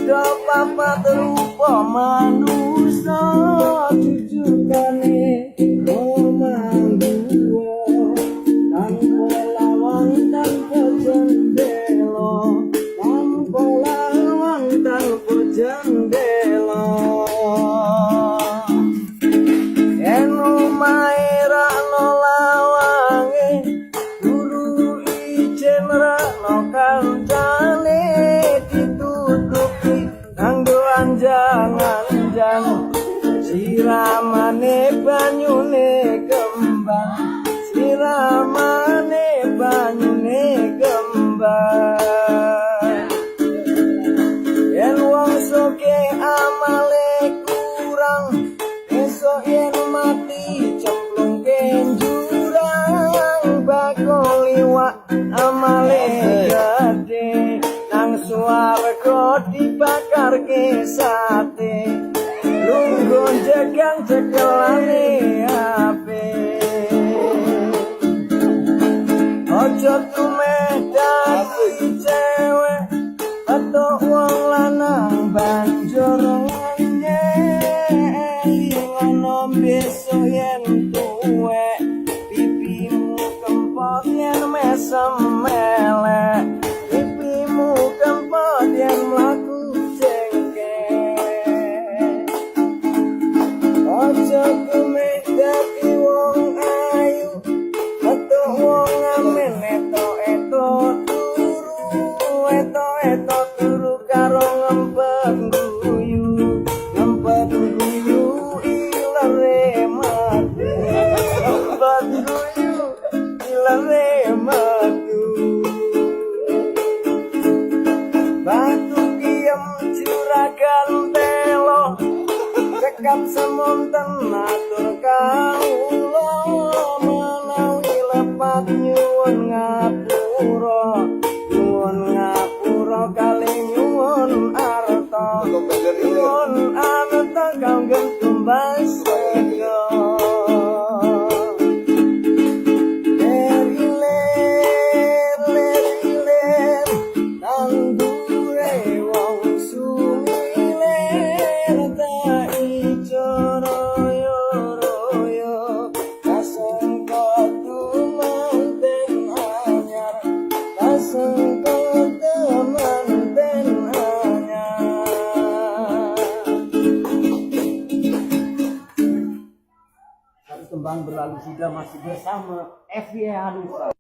papat rupa manusa jujukane mangguwa tanpa lawang tanpa jendela tanpa lawang tanpa jendela eno maera no lawange guru ijen rano kancane jangan siramane banyune kembang siramane banyune kembang yen wong soke amale kurang esok yen mati cemplung jurang bakul liwat amale gede nang swarga dibakar ke sate lungguh jegang cekelane ape ojo tumedani cewek atau wong lanang banjur nganyeli ngono besok yen tuwek pipimu kempot yen mesem melek pipimu kempot yen mlaku ojo kumedaki wong ayu metu wong amen eto turu karo ngempet guyu ilare mati ngempet guyu ilare mati batu kiem juragan telo cekap semonten atur kawula menawi lepat nyuwun ngapura kali nyuwun arta nyuwun arta kanggen tumbas sega ler tandure wong sumiler tak ijo royo kasengko tumanten anyar kasengko temanten anyar. Satu tembang berlalu sudah masih bersama FY Hanufa.